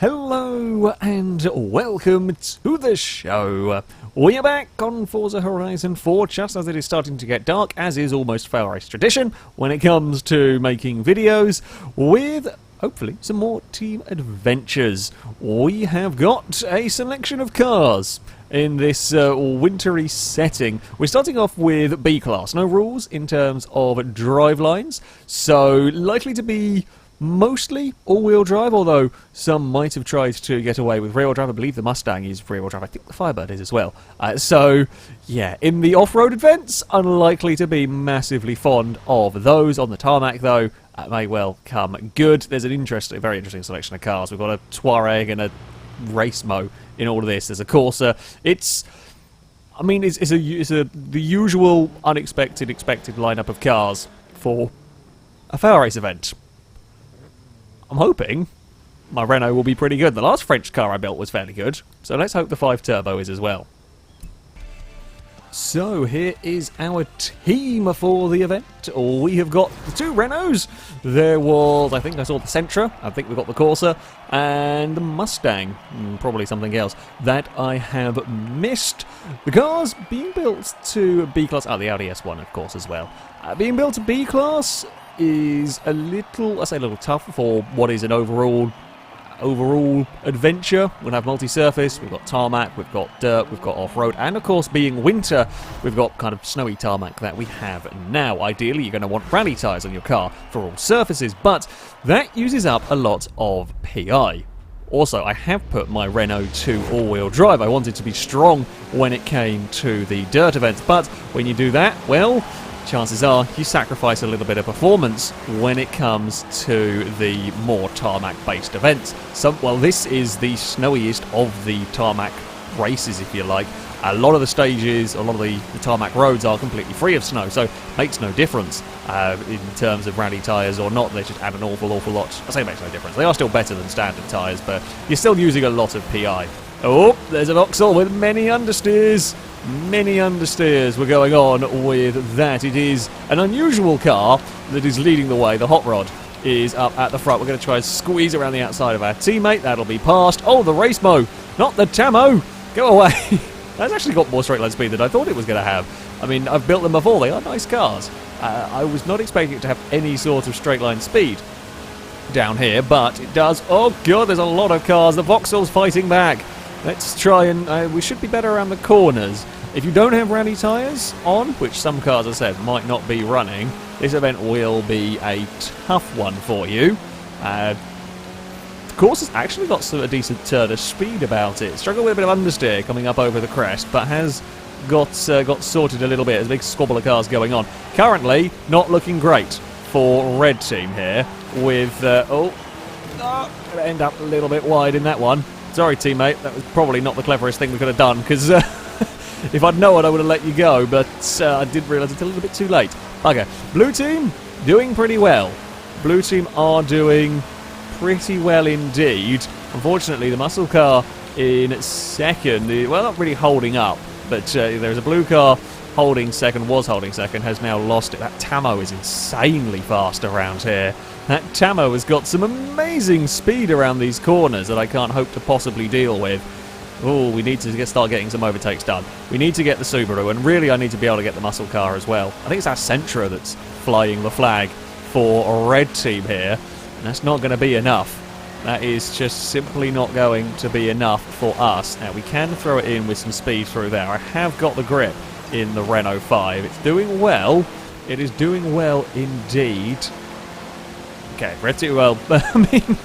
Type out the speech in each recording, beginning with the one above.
Hello and welcome to the show. We are back on Forza Horizon 4 just as it is starting to get dark, as is almost FailRace tradition when it comes to making videos, with hopefully some more team adventures. We have got a selection of cars in this wintry setting. We're starting off with B-Class. No rules in terms of drive lines, so likely to be mostly all-wheel drive, although some might have tried to get away with rear-wheel drive. I believe the Mustang is rear-wheel drive. I think the Firebird is as well. So, yeah, in the off-road events, unlikely to be massively fond of those. On the tarmac, though, may well come good. There's an very interesting selection of cars. We've got a Touareg and a Race Mo in all of this. There's a Corsa. It's the usual expected lineup of cars for a FailRace event. I'm hoping my Renault will be pretty good. The last French car I built was fairly good, so let's hope the 5 Turbo is as well. So here is our team for the event. We have got the 2 Renaults. There was, I think I saw the Sentra, I think we've got the Corsa, and the Mustang, probably something else that I have missed. The cars being built to B-Class, the Audi S1 of course as well. Being built to B-Class is a little tough for what is an overall adventure. We'll have multi-surface, we've got tarmac, we've got dirt, we've got off-road, and of course being winter, we've got kind of snowy tarmac that we have now. Ideally, you're going to want rally tyres on your car for all surfaces, but that uses up a lot of PI. Also, I have put my Renault to all-wheel drive. I wanted to be strong when it came to the dirt events, but when you do that, well, chances are you sacrifice a little bit of performance when it comes to the more tarmac-based events. This is the snowiest of the tarmac races, if you like. A lot of the stages, a lot of the tarmac roads are completely free of snow, so it makes no difference in terms of rally tyres or not. They just add an awful lot. I say it makes no difference. They are still better than standard tyres, but you're still using a lot of PI. Oh, there's a Vauxhall with many understeers. Many understeers were going on with that. It is an unusual car that is leading the way. The hot rod is up at the front. We're going to try and squeeze around the outside of our teammate. That'll be past. Oh, the Race Mo, not the Tamo. Go away. That's actually got more straight line speed than I thought it was going to have. I mean, I've built them before. They are nice cars. I was not expecting it to have any sort of straight line speed down here, but it does. Oh, God, there's a lot of cars. The Vauxhall's fighting back. Let's try and... we should be better around the corners. If you don't have rally tyres on, which some cars, as I said, might not be running, this event will be a tough one for you. The course has actually got a decent turn of speed about it. Struggled with a bit of understeer coming up over the crest, but has got sorted a little bit. There's a big squabble of cars going on. Currently, not looking great for red team here with... going to end up a little bit wide in that one. Sorry, teammate, that was probably not the cleverest thing we could have done, because if I'd known, I would have let you go, but I did realise it's a little bit too late. Okay, blue team, doing pretty well. Blue team are doing pretty well indeed. Unfortunately, the muscle car in second, well, not really holding up, but there's a blue car holding second, has now lost it. That Tamo is insanely fast around here. That Tamo has got some amazing speed around these corners that I can't hope to possibly deal with. Oh, we need to start getting some overtakes done. We need to get the Subaru, and really I need to be able to get the muscle car as well. I think it's our Sentra that's flying the flag for a red team here, and that's not going to be enough. That is just simply not going to be enough for us. Now, we can throw it in with some speed through there. I have got the grip in the Renault 5. It's doing well. It is doing well indeed. Okay, pretty well. I mean,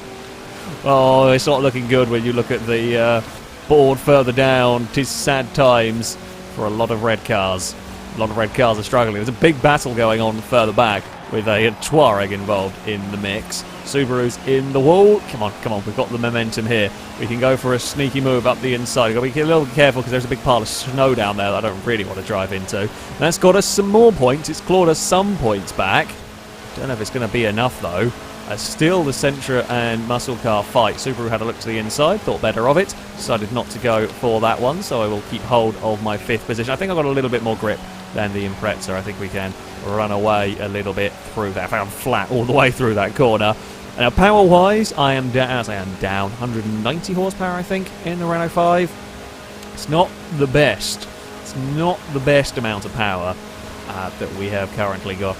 oh, it's not looking good when you look at the board further down. 'Tis sad times for a lot of red cars. A lot of red cars are struggling. There's a big battle going on further back with a Touareg involved in the mix. Subaru's in the wall. Come on, we've got the momentum here. We can go for a sneaky move up the inside. We've got to be a little careful because there's a big pile of snow down there that I don't really want to drive into. That's got us some more points. It's clawed us some points back. Don't know if it's going to be enough though. Still the Sentra and muscle car fight. Subaru had a look to the inside, thought better of it, decided not to go for that one, so I will keep hold of my 5th position. I think I've got a little bit more grip than the Impreza. I think we can run away a little bit through that. I found flat all the way through that corner. Now, power-wise, I am down 190 horsepower, I think, in the Renault 5. It's not the best. It's not the best amount of power that we have currently got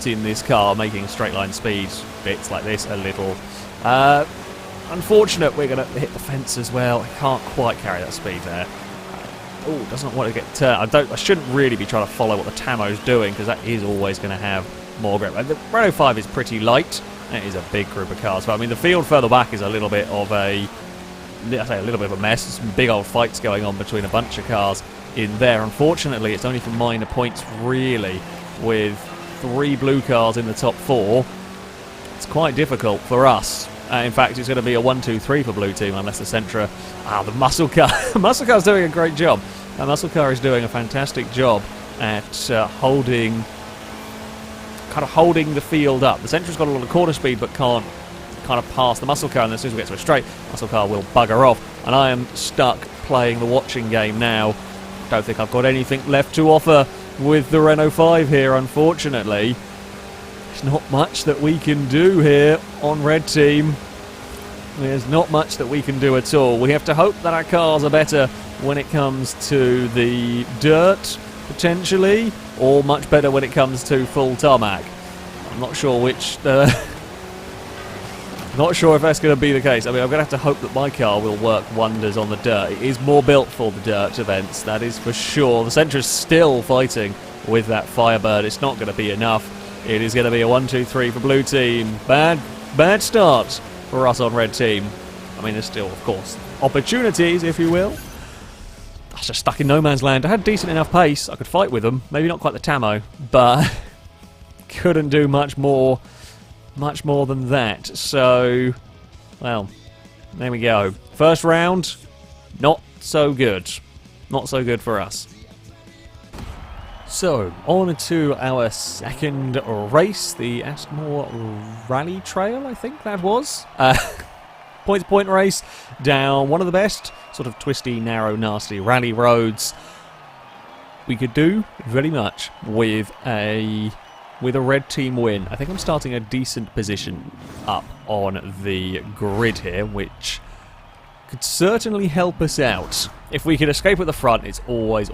in this car, making straight line speeds bits like this a little unfortunate. We're going to hit the fence as well. I can't quite carry that speed there. Oh, doesn't want to get turned. I shouldn't really be trying to follow what the Tamo's doing, because that is always going to have more grip. The Renault 5 is pretty light. It is a big group of cars, but I mean the field further back is a little bit of a mess. There's some big old fights going on between a bunch of cars in there. Unfortunately, it's only for minor points really, with 3 blue cars in the top 4. It's quite difficult for us. In fact, it's going to be a 1-2-3 for blue team unless the Sentra... the muscle car. Muscle car's doing a great job. The muscle car is doing a fantastic job at holding the field up. The Sentra's got a lot of corner speed but can't kind of pass the muscle car, and as soon as we get to a straight, muscle car will bugger off. And I am stuck playing the watching game now. Don't think I've got anything left to offer with the Renault 5 here, unfortunately. There's not much that we can do here on red team. There's not much that we can do at all. We have to hope that our cars are better when it comes to the dirt, potentially, or much better when it comes to full tarmac. I'm not sure which... not sure if that's going to be the case. I mean, I'm going to have to hope that my car will work wonders on the dirt. It is more built for the dirt events, that is for sure. The Sentra's still fighting with that Firebird. It's not going to be enough. It is going to be a 1-2-3 for blue team. Bad start for us on red team. I mean, there's still, of course, opportunities, if you will. I was just stuck in no man's land. I had decent enough pace. I could fight with them. Maybe not quite the Tamo, but couldn't do much more than that. So, well, there we go. First round, not so good. Not so good for us. So, on to our second race, the Astmore Rally Trail, I think that was. Point-to-point race down one of the best, sort of twisty, narrow, nasty rally roads. We could do very much with a red team win. I think I'm starting a decent position up on the grid here, which could certainly help us out. If we can escape at the front, it's always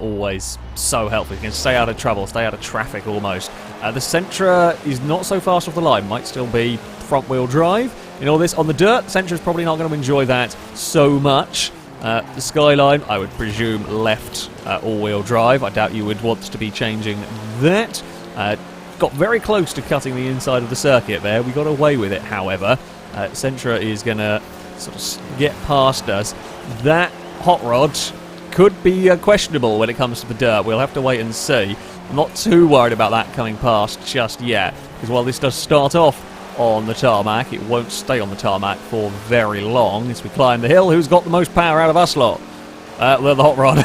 so helpful. We can stay out of trouble, stay out of traffic almost. The Sentra is not so fast off the line, might still be front-wheel drive. In all this, on the dirt, Sentra's probably not going to enjoy that so much. The Skyline, I would presume, left all-wheel drive. I doubt you would want to be changing that. Got very close to cutting the inside of the circuit there. We got away with it, however. Sentra is going to sort of get past us. That hot rod could be questionable when it comes to the dirt. We'll have to wait and see. I'm not too worried about that coming past just yet, because while this does start off on the tarmac, it won't stay on the tarmac for very long as we climb the hill. Who's got the most power out of us lot? Well, the hot rod.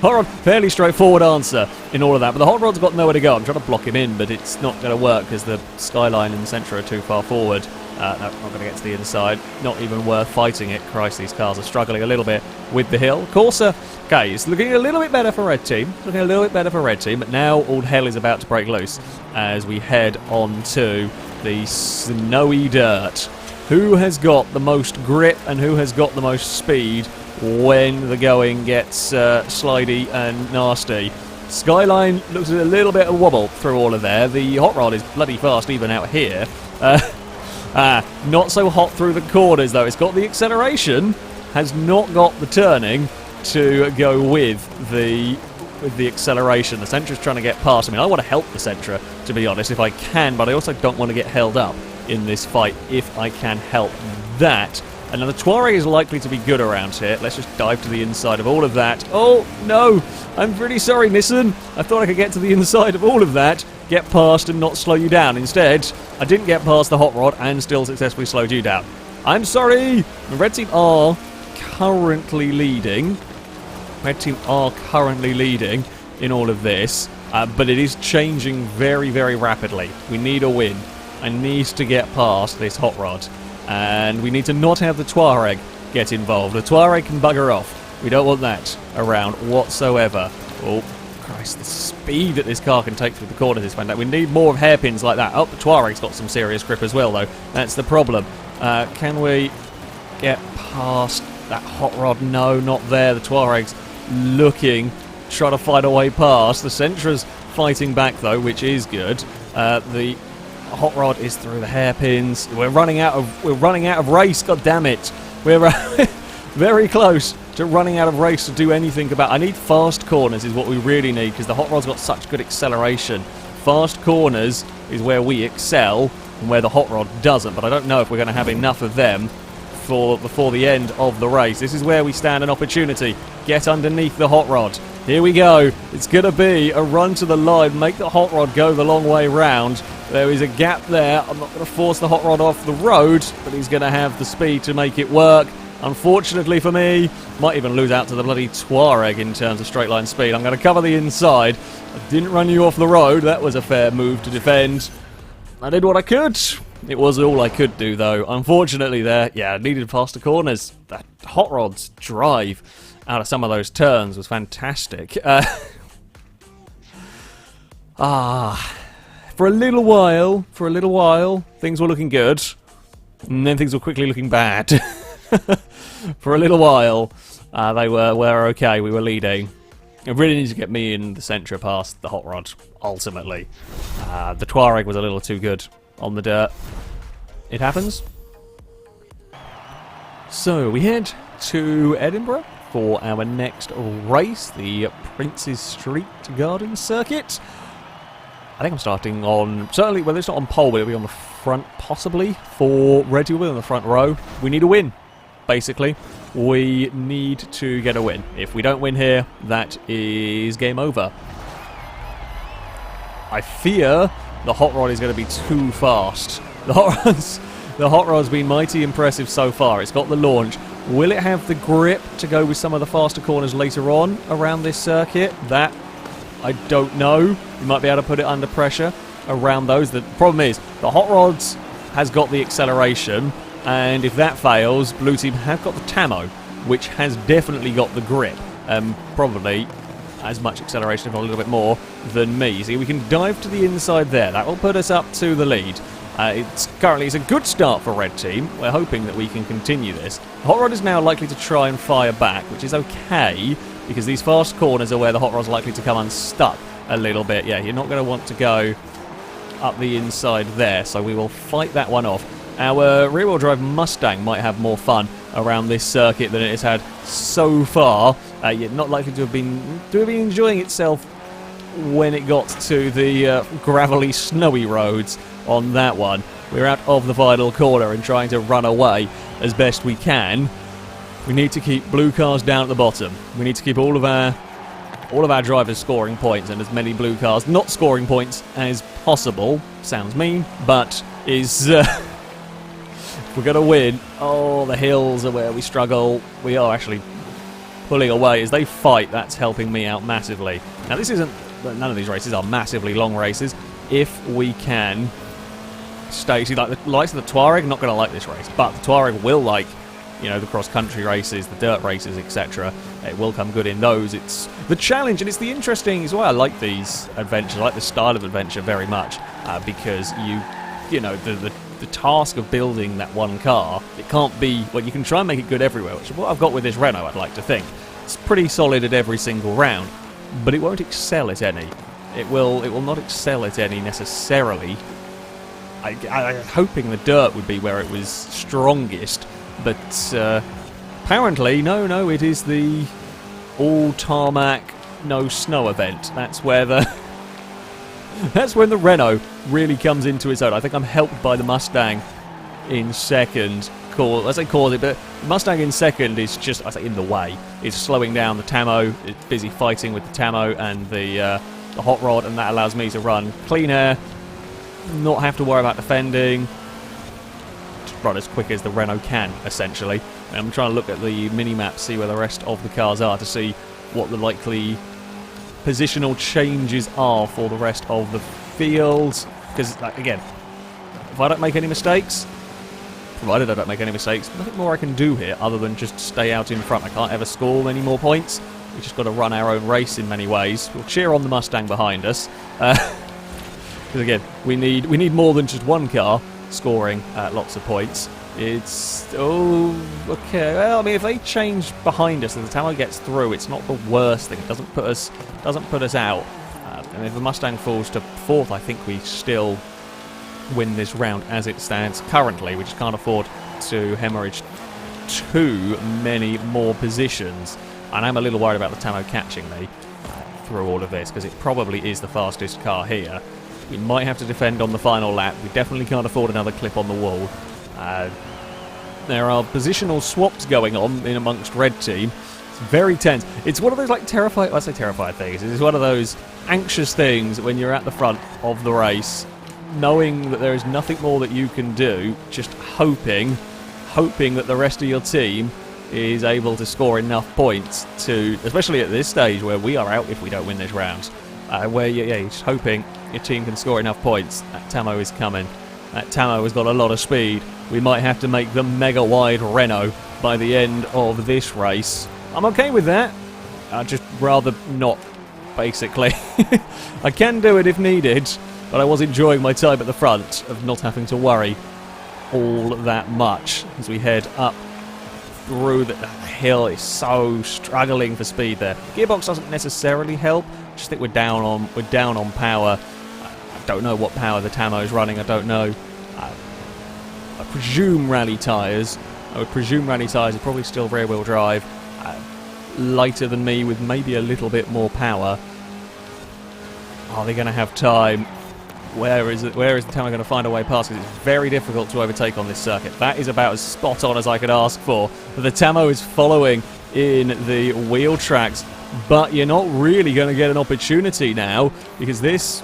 Hot rod, fairly straightforward answer in all of that, but the hot rod's got nowhere to go. I'm trying to block him in, but it's not going to work because the Skyline and the Sentra are too far forward. No, not going to get to the inside. Not even worth fighting it. Christ, these cars are struggling a little bit with the hill. Corsa, okay, it's looking a little bit better for red team. But now all hell is about to break loose as we head on to the snowy dirt. Who has got the most grip and who has got the most speed when the going gets slidey and nasty? Skyline looks a little bit of wobble through all of there. The hot rod is bloody fast even out here. Not so hot through the corners though. It's got the acceleration, has not got the turning to go with the acceleration. The Sentra's trying to get past. I mean, I want to help the Sentra, to be honest, if I can, but I also don't want to get held up in this fight if I can help that. And now the Tuareg is likely to be good around here. Let's just dive to the inside of all of that. Oh, no! I'm really sorry, Nissan. I thought I could get to the inside of all of that, get past and not slow you down. Instead, I didn't get past the hot rod and still successfully slowed you down. I'm sorry! The red team are currently leading. Red team are currently leading in all of this, but it is changing very, very rapidly. We need a win. I need to get past this hot rod. And we need to not have the Tuareg get involved. The Tuareg can bugger off. We don't want that around whatsoever. Oh, Christ, the speed that this car can take through the corners is fantastic. We need more of hairpins like that. Oh, the Tuareg's got some serious grip as well, though. That's the problem. Can we get past that hot rod? No, not there. The Tuareg's looking, trying to find a way past. The Sentra's fighting back, though, which is good. The hot rod is through the hairpins. We're running out of race. God damn it! We're very close to running out of race to do anything about. I need fast corners is what we really need, because the hot rod's got such good acceleration. Fast corners is where we excel and where the hot rod doesn't, but I don't know if we're going to have enough of them before the end of the race. This is where we stand an opportunity. Get underneath the hot rod. Here we go. It's going to be a run to the line, make the hot rod go the long way round. There is a gap there. I'm not going to force the hot rod off the road, but he's going to have the speed to make it work. Unfortunately for me, might even lose out to the bloody Tuareg in terms of straight line speed. I'm going to cover the inside. I didn't run you off the road. That was a fair move to defend. I did what I could. It was all I could do, though. Unfortunately there, yeah, I needed faster corners. That hot rod's drive out of some of those turns was fantastic. For a little while, things were looking good. And then things were quickly looking bad. For a little while, they were okay. We were leading. It really needs to get me and the Sentra past the hot rod, ultimately. The Tuareg was a little too good on the dirt. It happens. So, we head to Edinburgh for our next race, the Prince's Street Garden Circuit. I think I'm starting on, certainly, well, it's not on pole, but it'll be on the front, possibly, for Red Bull on the front row. We need a win. Basically, we need to get a win. If we don't win here, that is game over. I fear the hot rod is going to be too fast. The hot rod's been mighty impressive so far. It's got the launch. Will it have the grip to go with some of the faster corners later on around this circuit? That, I don't know. You might be able to put it under pressure around those. The problem is, the hot rods has got the acceleration. And if that fails, Blue Team have got the Tamo, which has definitely got the grip. Probably as much acceleration, if not a little bit more, than me. See, we can dive to the inside there. That will put us up to the lead. It's a good start for Red Team. We're hoping that we can continue this. Hot Rod is now likely to try and fire back, which is okay, because these fast corners are where the Hot Rod's likely to come unstuck a little bit. Yeah, you're not going to want to go up the inside there, so we will fight that one off. Our rear-wheel drive Mustang might have more fun around this circuit than it has had so far. Yet not likely to have been enjoying itself when it got to the gravelly, snowy roads on that one. We're out of the final corner and trying to run away as best we can. We need to keep blue cars down at the bottom. We need to keep all of our drivers scoring points and as many blue cars not scoring points as possible. Sounds mean, but is... we're going to win. Oh, the hills are where we struggle. We are actually pulling away as they fight. That's helping me out massively. Now, none of these races are massively long races. If we can stay, see, like the likes of the Tuareg, not going to like this race, but the Tuareg will like, the cross-country races, the dirt races, etc. It will come good in those. It's the challenge, and it's the interesting as well. I like these adventures, I like the style of adventure very much, because the task of building that one car, it can't be, well, you can try and make it good everywhere, which is what I've got with this Renault, I'd like to think. It's pretty solid at every single round, but it won't excel at any. It will not excel at any necessarily. I'm hoping the dirt would be where it was strongest, but apparently, no, it is the all tarmac, no snow event. That's where that's when the Renault really comes into its own. I think I'm helped by the Mustang in second. I say cause it, but the Mustang in second is just, I say, in the way. It's slowing down the Tamo. It's busy fighting with the Tamo and the hot rod, and that allows me to run clean air, not have to worry about defending, just run as quick as the Renault can, essentially. And I'm trying to look at the mini-map, see where the rest of the cars are, to see what the likely positional changes are for the rest of the field. Because, again, if I don't make any mistakes, provided I don't make any mistakes, nothing more I can do here other than just stay out in front. I can't ever score any more points. We just got to run our own race in many ways. We'll cheer on the Mustang behind us. Because again, we need more than just one car scoring lots of points. It's okay. Well, I mean, if they change behind us and the Tamo gets through, it's not the worst thing. It doesn't put us out. And if the Mustang falls to 4th, I think we still win this round as it stands currently. We just can't afford to hemorrhage too many more positions. And I'm a little worried about the Tamo catching me through all of this, because it probably is the fastest car here. We might have to defend on the final lap. We definitely can't afford another clip on the wall. There are positional swaps going on in amongst Red Team. It's very tense. It's one of those like terrified things. It's one of those anxious things when you're at the front of the race, knowing that there is nothing more that you can do, just hoping that the rest of your team is able to score enough points to, especially at this stage where we are out if we don't win this round, where you're just hoping your team can score enough points. That Tamo is coming. That Tamo has got a lot of speed. We might have to make the mega wide Renault by the end of this race. I'm okay with that. I'd just rather not, basically. I can do it if needed, but I was enjoying my time at the front of not having to worry all that much as we head up through the hill. It's so struggling for speed there. Gearbox doesn't necessarily help. I just think we're down on power. I don't know what power the Tamo's running. I don't know. I presume rally tyres. I would presume rally tyres are probably still rear-wheel drive. Lighter than me with maybe a little bit more power. Are they going to have time? Where is the Tamo going to find a way past? Because it's very difficult to overtake on this circuit. That is about as spot on as I could ask for. But the Tamo is following in the wheel tracks, but you're not really going to get an opportunity now, because this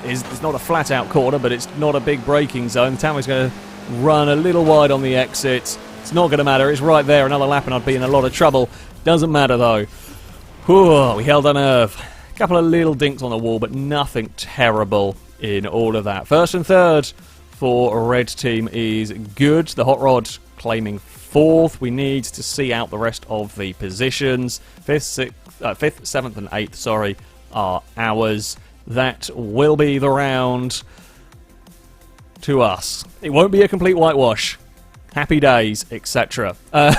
is not a flat out corner, but it's not a big braking zone. The Tamo's going to run a little wide on the exit. It's not going to matter. It's right there. Another lap and I'd be in a lot of trouble. Doesn't matter though. Whew, we held our nerve. A couple of little dinks on the wall, but nothing terrible in all of that. First and third for Red Team is good. The Hot Rod claiming 4th. We need to see out the rest of the positions. 5th, 7th and 8th, sorry, are ours. That will be the round to us. It won't be a complete whitewash. Happy days, etc. I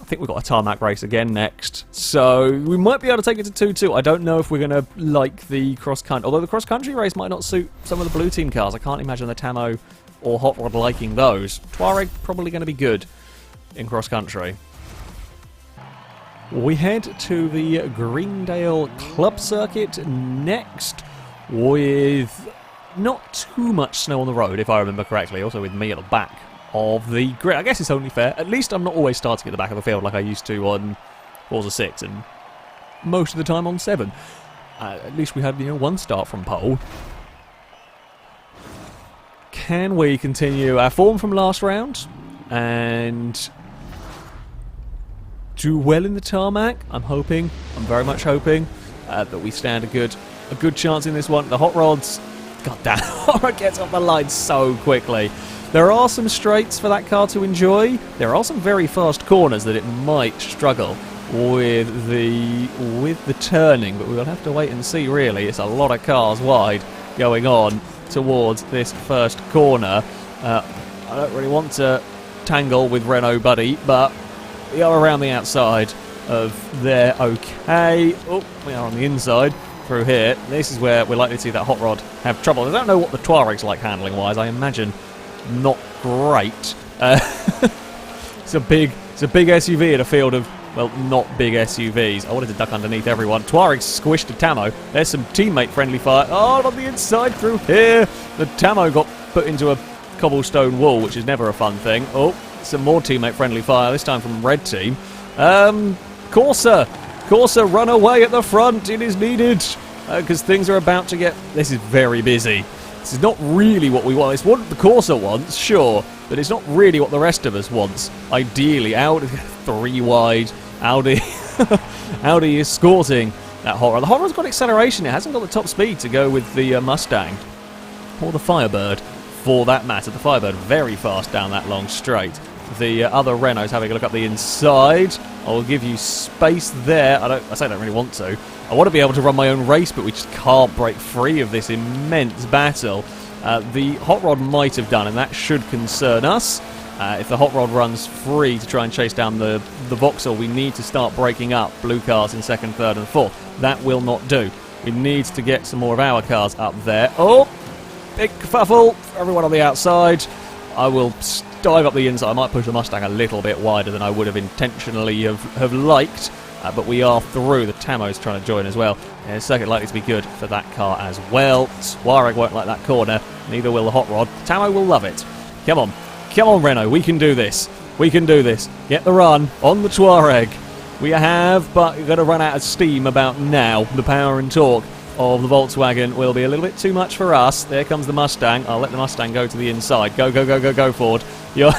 think we've got a tarmac race again next, so we might be able to take it to 2-2. I don't know if we're going to like the cross-country, although the cross-country race might not suit some of the blue team cars. I can't imagine the Tamo or Hot Rod liking those. Touareg probably going to be good in cross-country. We head to the Greendale Club Circuit next, with not too much snow on the road, if I remember correctly, also with me at the back of the grid. I guess it's only fair. At least I'm not always starting at the back of the field like I used to on Forza 6 and most of the time on 7. At least we had, one start from pole. Can we continue our form from last round and do well in the tarmac? I'm very much hoping that we stand a good chance in this one. The Hot Rods, god damn, Hot Rod gets off the line so quickly. There are some straights for that car to enjoy. There are some very fast corners that it might struggle with the turning, but we'll have to wait and see, really. It's a lot of cars wide going on towards this first corner. I don't really want to tangle with Renault Buddy, but we are around the outside of there. Okay. Oh, we are on the inside through here. This is where we're likely to see that Hot Rod have trouble. I don't know what the Touareg's like handling-wise. I imagine not great. It's a big SUV in a field of, well, not big SUVs. I wanted to duck underneath everyone. Touareg squished a Tamo. There's some teammate-friendly fire. Oh, on the inside through here. The Tamo got put into a cobblestone wall, which is never a fun thing. Oh, some more teammate-friendly fire, this time from Red Team. Corsa, run away at the front. It is needed, because things are about to get... This is very busy. This is not really what we want. It's what the Corsa wants, sure, but it's not really what the rest of us wants. Ideally, Audi 3 wide, Audi escorting that Hot Rod. The Hot Rod's got acceleration. It hasn't got the top speed to go with the Mustang or the Firebird, for that matter. The Firebird very fast down that long straight. the other Renault's having a look up the inside. I'll give you space there. I say I don't really want to. I want to be able to run my own race, but we just can't break free of this immense battle. The Hot Rod might have done, and that should concern us. If the Hot Rod runs free to try and chase down the Vauxhall, we need to start breaking up blue cars in second, third and fourth. That will not do. We need to get some more of our cars up there. Oh, big kerfuffle for everyone on the outside. I will dive up the inside. I might push the Mustang a little bit wider than I would have intentionally have liked. But we are through. The Tamo's trying to join as well. Circuit likely to be good for that car as well. Touareg won't like that corner. Neither will the Hot Rod. Tamo will love it. Come on. Come on, Renault. We can do this. We can do this. Get the run on the Touareg. We have, but we're going to run out of steam about now. The power and torque of the Volkswagen will be a little bit too much for us. There comes the Mustang. I'll let the Mustang go to the inside. Go, go, go, go, go, Ford. You're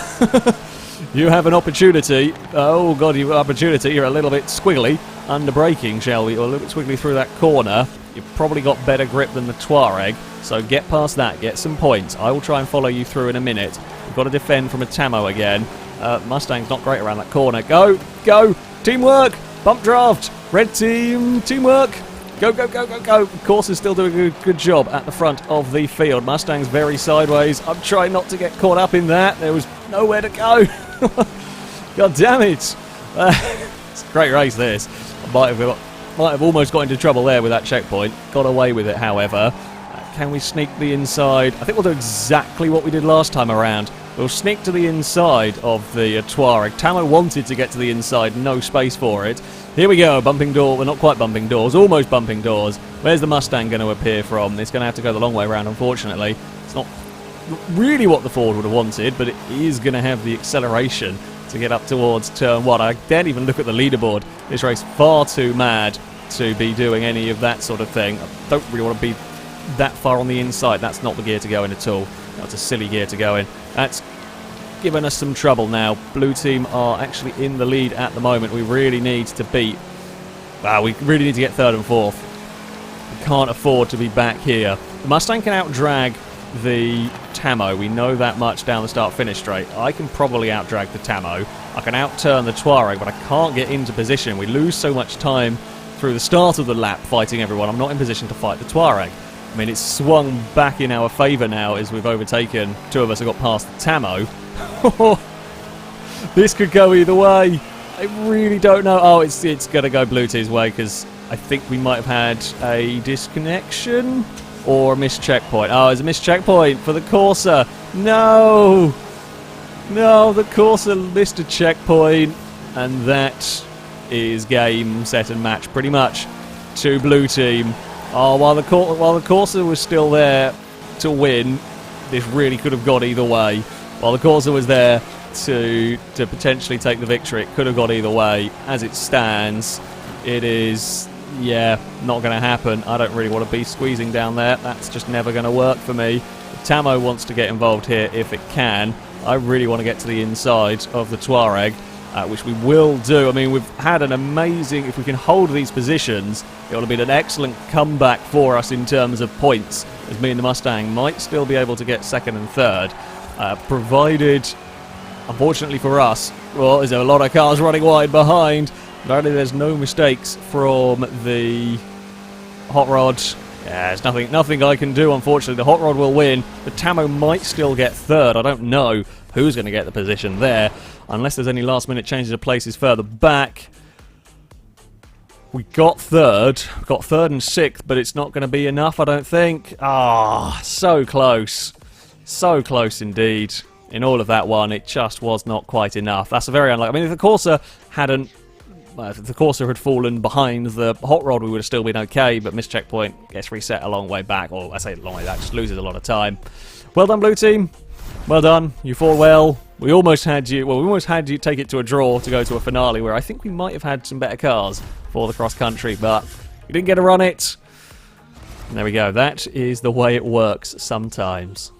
you have an opportunity. Oh, God, you have an opportunity. You're a little bit squiggly. Under braking, shall we? You're a little bit squiggly through that corner. You've probably got better grip than the Touareg. So get past that. Get some points. I will try and follow you through in a minute. We've got to defend from a Tamo again. Mustang's not great around that corner. Go, go. Teamwork. Bump draft. Red team. Teamwork. Go, go, go, go, go. Of course, is still doing a good job at the front of the field. Mustang's very sideways. I'm trying not to get caught up in that. There was nowhere to go. God damn it. It's a great race, this. I might have almost got into trouble there with that checkpoint. Got away with it, however. Can we sneak the inside? I think we'll do exactly what we did last time around. We'll sneak to the inside of the Touareg. Tamo wanted to get to the inside, no space for it. Here we go, bumping door. Well, not quite bumping doors, almost bumping doors. Where's the Mustang going to appear from? It's going to have to go the long way around, unfortunately. It's not really what the Ford would have wanted, but it is going to have the acceleration to get up towards turn one. I daren't even look at the leaderboard. This race far too mad to be doing any of that sort of thing. I don't really want to be that far on the inside. That's not the gear to go in at all. That's a silly gear to go in. That's given us some trouble now. Blue team are actually in the lead at the moment. We really need to beat... Wow, we really need to get third and fourth. We can't afford to be back here. The Mustang can out-drag the Tamo. We know that much down the start-finish straight. I can probably out-drag the Tamo. I can out-turn the Touareg, but I can't get into position. We lose so much time through the start of the lap fighting everyone. I'm not in position to fight the Touareg. I mean, it's swung back in our favour now as we've overtaken. Two of us have got past the Tamo. This could go either way. I really don't know. Oh, it's going to go Blue Team's way because I think we might have had a disconnection or a missed checkpoint. Oh, it's a missed checkpoint for the Corsa. No! No, the Corsa missed a checkpoint, and that is game, set and match pretty much to Blue Team. Oh, while the Corsa was still there to win, this really could have gone either way. While the Corsa was there to potentially take the victory, it could have gone either way. As it stands, it is, yeah, not going to happen. I don't really want to be squeezing down there. That's just never going to work for me. If Tamo wants to get involved here if it can. I really want to get to the inside of the Touareg, which we will do. I mean, we've had an amazing... If we can hold these positions, it will have been an excellent comeback for us in terms of points, as me and the Mustang might still be able to get second and third, provided, unfortunately for us, well, there's a lot of cars running wide behind. Apparently there's no mistakes from the Hot Rod. Yeah, there's nothing I can do, unfortunately. The Hot Rod will win. The Tamo might still get third. I don't know who's going to get the position there, unless there's any last-minute changes of places further back. We got third and sixth, but it's not going to be enough, I don't think. Ah, so close. So close indeed. In all of that one, it just was not quite enough. That's a very unlikely... I mean, if the Corsa hadn't... if the Corsa had fallen behind the Hot Rod, we would have still been okay, but missed checkpoint gets reset a long way back. Or I say a long way back, just loses a lot of time. Well done, Blue Team. Well done. You fought well. We almost had you... Well, we almost had you take it to a draw to go to a finale, where I think we might have had some better cars for the cross-country, but we didn't get to run it. And there we go. That is the way it works sometimes.